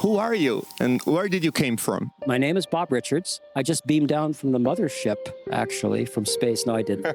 who are you and where did you came from? My name is Bob Richards. I just beamed down from the mothership, actually, from space. No, I didn't.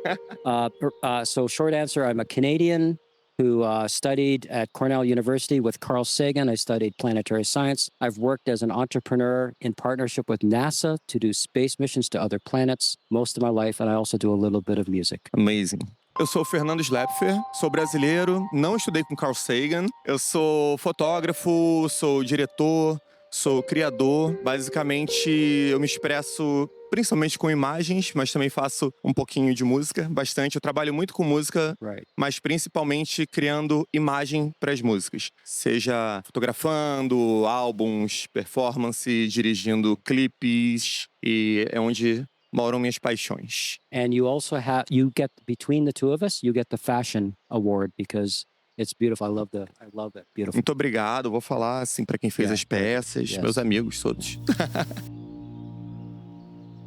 So short answer, I'm a Canadian who studied at Cornell University with Carl Sagan. I studied planetary science. I've worked as an entrepreneur in partnership with NASA to do space missions to other planets most of my life, and I also do a little bit of music. Amazing. Eu sou o Fernando Schaepfler, sou brasileiro, não estudei com Carl Sagan. Eu sou fotógrafo, sou diretor, sou criador. Basicamente, eu me expresso principalmente com imagens, mas também faço um pouquinho de música, bastante. Eu trabalho muito com música, mas principalmente criando imagem para as músicas. Seja fotografando álbuns, performance, dirigindo clipes, e é onde moram minhas paixões. And you also you get, between the two of us, you get the fashion award because it's beautiful. I love that. Beautiful. Muito obrigado. Vou falar assim para quem fez as peças, meus amigos todos.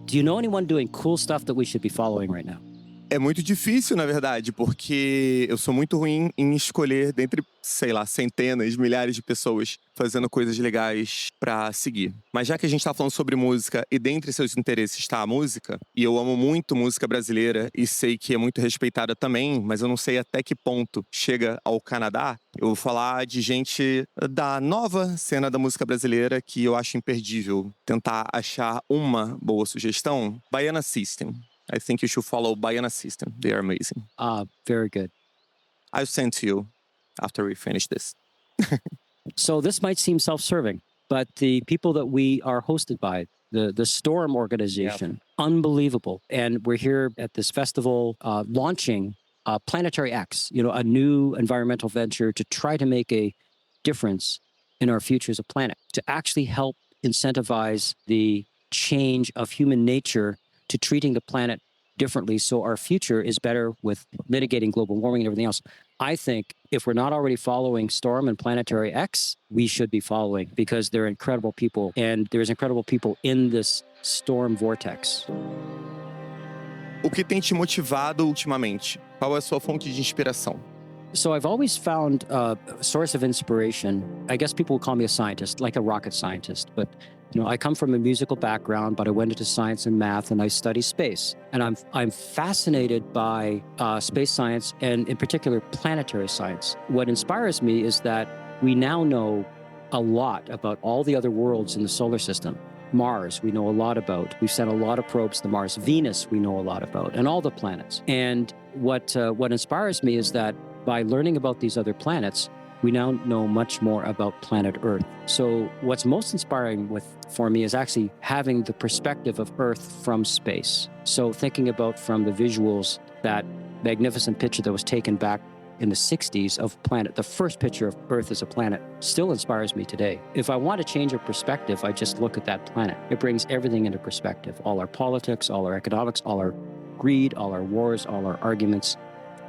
Do you know anyone doing cool stuff that we should be following right now? É muito difícil, na verdade, porque eu sou muito ruim em escolher dentre, sei lá, centenas, milhares de pessoas fazendo coisas legais pra seguir. Mas já que a gente tá falando sobre música e dentre seus interesses está a música, e eu amo muito música brasileira e sei que é muito respeitada também, mas eu não sei até que ponto chega ao Canadá, eu vou falar de gente da nova cena da música brasileira que eu acho imperdível. Tentar achar uma boa sugestão. Baiana System. I think you should follow Baiana System. They are amazing. Very good. I'll send to you after we finish this. So this might seem self-serving, but the people that we are hosted by, the Sthorm organization, unbelievable. And we're here at this festival launching PlanetaryX, a new environmental venture to try to make a difference in our future as a planet, to actually help incentivize the change of human nature to treating the planet differently so our future is better with mitigating global warming and everything else. I think if we're not already following Sthorm and PlanetaryX, we should be following because they're incredible people and there's incredible people in this Sthorm vortex. O que tem te motivado ultimamente? Qual é a sua fonte de inspiração? So I've always found a source of inspiration. I guess people would call me a scientist, like a rocket scientist, but I come from a musical background, but I went into science and math and I study space. And I'm fascinated by space science and in particular planetary science. What inspires me is that we now know a lot about all the other worlds in the solar system. Mars, we know a lot about. We've sent a lot of probes to Mars. Venus, we know a lot about, and all the planets. And what inspires me is that by learning about these other planets, we now know much more about planet Earth. So what's most inspiring for me is actually having the perspective of Earth from space. So thinking about from the visuals, that magnificent picture that was taken back in the 60s of the first picture of Earth as a planet still inspires me today. If I want to change a perspective, I just look at that planet. It brings everything into perspective. All our politics, all our economics, all our greed, all our wars, all our arguments.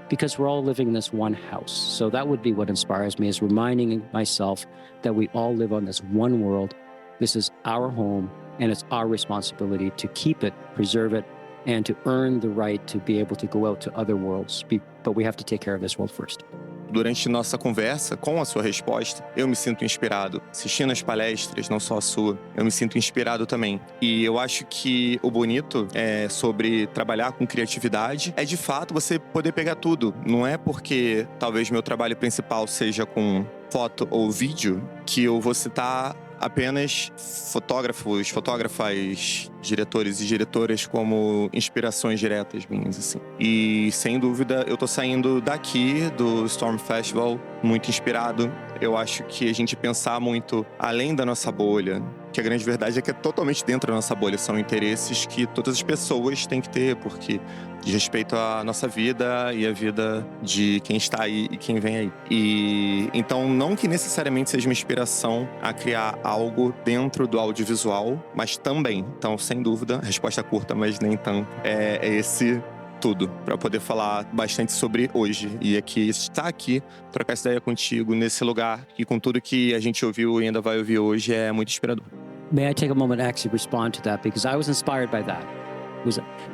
Because we're all living in this one house. So that would be what inspires me, is reminding myself that we all live on this one world. This is our home, and it's our responsibility to keep it, preserve it, and to earn the right to be able to go out to other worlds. But we have to take care of this world first. Durante nossa conversa, com a sua resposta, eu me sinto inspirado. Assistindo as palestras, não só a sua, eu me sinto inspirado também. E eu acho que o bonito sobre trabalhar com criatividade é, de fato, você poder pegar tudo. Não é porque talvez meu trabalho principal seja com foto ou vídeo que eu vou citar apenas fotógrafos, fotógrafas, diretores e diretoras como inspirações diretas minhas, assim. E, sem dúvida, eu tô saindo daqui do Sthorm Festival muito inspirado. Eu acho que a gente pensar muito além da nossa bolha, que a grande verdade é que é totalmente dentro da nossa bolha. São interesses que todas as pessoas têm que ter, porque diz respeito à nossa vida e à vida de quem está aí e quem vem aí. E então, não que necessariamente seja uma inspiração a criar algo dentro do audiovisual, mas também. Então, sem dúvida, resposta curta, mas nem tanto, é esse tudo, para poder falar bastante sobre hoje. E aqui, estar aqui, trocar essa ideia contigo nesse lugar, e com tudo que a gente ouviu e ainda vai ouvir hoje, é muito inspirador. May I take a moment to actually respond to that, because I was inspired by that.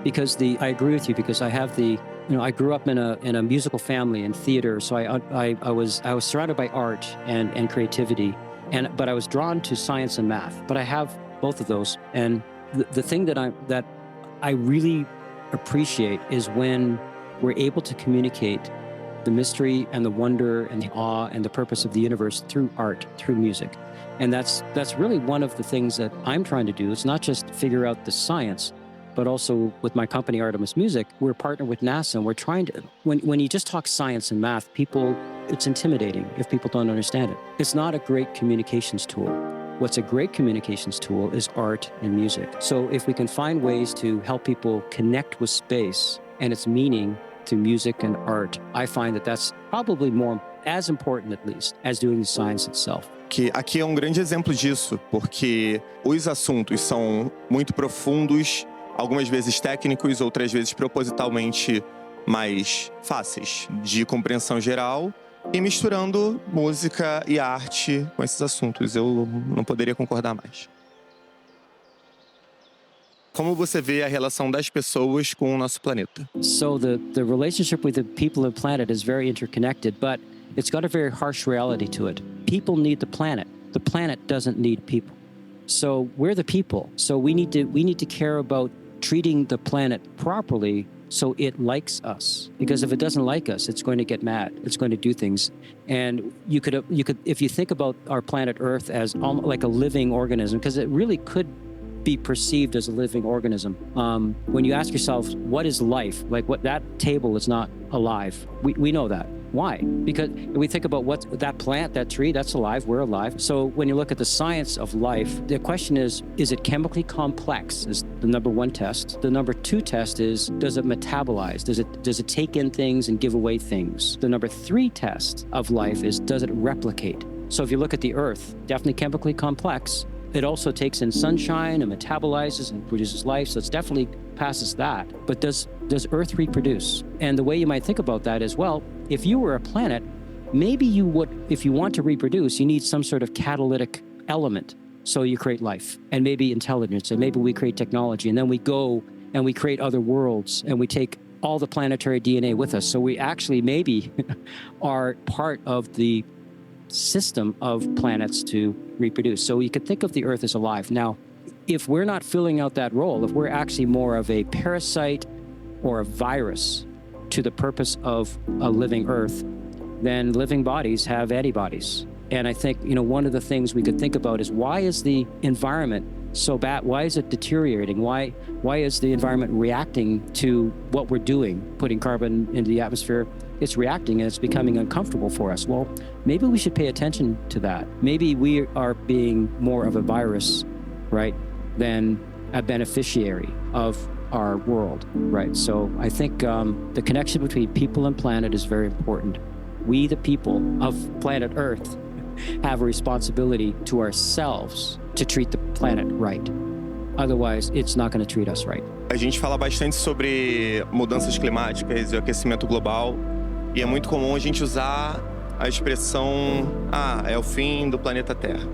Because I agree with you, because I have I grew up in a musical family in theater, so I was surrounded by art and creativity, But I was drawn to science and math. But I have both of those. And the thing that I really appreciate is when we're able to communicate the mystery and the wonder and the awe and the purpose of the universe through art, through music. And that's really one of the things that I'm trying to do. It's not just figure out the science, but also with my company, Artemis Music, we're partnered with NASA, and we're trying to, when you just talk science and math, it's intimidating if people don't understand it. It's not a great communications tool. What's a great communications tool is art and music. So if we can find ways to help people connect with space and its meaning through music and art, I find that that's probably more, as important at least, as doing the science itself. Que aqui é um grande exemplo disso, porque os assuntos são muito profundos, algumas vezes técnicos, outras vezes propositalmente mais fáceis de compreensão geral, e misturando música e arte com esses assuntos. Eu não poderia concordar mais. Como você vê a relação das pessoas com o nosso planeta? So the relationship with the people and planet is very interconnected, but it's got a very harsh reality to it. People need the planet. The planet doesn't need people. So we're the people. So we need to care about treating the planet properly so it likes us. Because if it doesn't like us, it's going to get mad. It's going to do things. And you could if you think about our planet Earth as almost like a living organism, because it really could be perceived as a living organism. When you ask yourself, what is life? Like what that table is not alive. We know that. Why? Because we think about what that plant, that tree, that's alive, we're alive. So when you look at the science of life, the question is it chemically complex? Is the number one test. The number two test is, does it metabolize? Does it take in things and give away things? The number three test of life is, does it replicate? So if you look at the Earth, definitely chemically complex. It also takes in sunshine and metabolizes and produces life, so it's definitely passes that. But does Earth reproduce? And the way you might think about that is, well, if you were a planet, maybe you would, if you want to reproduce, you need some sort of catalytic element. So you create life and maybe intelligence, and maybe we create technology, and then we go and we create other worlds, and we take all the planetary DNA with us. So we actually maybe are part of the system of planets to reproduce. So you could think of the Earth as alive. Now, if we're not filling out that role, if we're actually more of a parasite or a virus to the purpose of a living Earth, then living bodies have antibodies. And I think, one of the things we could think about is, why is the environment so bad? Why is it deteriorating? Why is the environment reacting to what we're doing, putting carbon into the atmosphere? It's reacting and it's becoming uncomfortable for us. Well, maybe we should pay attention to that. Maybe we are being more of a virus, right, than a beneficiary of our world, right? So I think the connection between people and planet is very important. We, the people of planet Earth, have a responsibility to ourselves to treat the planet right. Otherwise, it's not going to treat us right. A gente fala bastante sobre mudanças climáticas e o aquecimento global, e é muito comum a gente usar a expressão, é o fim do planeta Terra.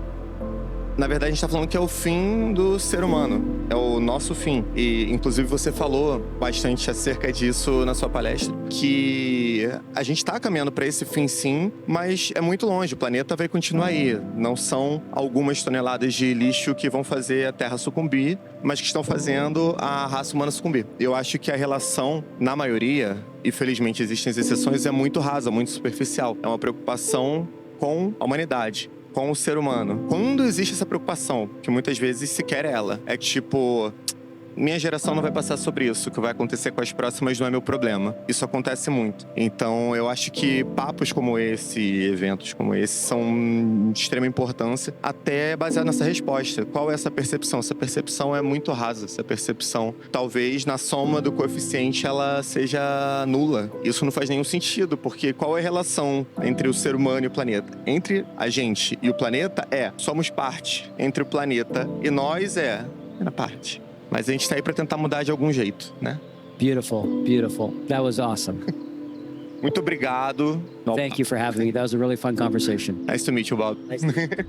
Na verdade, a gente está falando que é o fim do ser humano, é o nosso fim. E, inclusive, você falou bastante acerca disso na sua palestra, que a gente está caminhando para esse fim, sim, mas é muito longe, o planeta vai continuar aí. Não são algumas toneladas de lixo que vão fazer a Terra sucumbir, mas que estão fazendo a raça humana sucumbir. Eu acho que a relação, na maioria, e felizmente existem exceções, é muito rasa, muito superficial. É uma preocupação com a humanidade, com o ser humano. Quando existe essa preocupação, que muitas vezes sequer ela, é tipo, minha geração não vai passar sobre isso, o que vai acontecer com as próximas não é meu problema. Isso acontece muito. Então eu acho que papos como esse, eventos como esse, são de extrema importância, até baseado nessa resposta. Qual é essa percepção? Essa percepção é muito rasa. Essa percepção, talvez na soma do coeficiente, ela seja nula. Isso não faz nenhum sentido, porque qual é a relação entre o ser humano e o planeta? Entre a gente e o planeta somos parte. Entre o planeta e nós é a parte. Mas a gente está aí para tentar mudar de algum jeito, né? Beautiful, beautiful. That was awesome. Muito obrigado. Thank you for having me. That was a really fun conversation. Nice to meet you, Bob. Nice to meet you.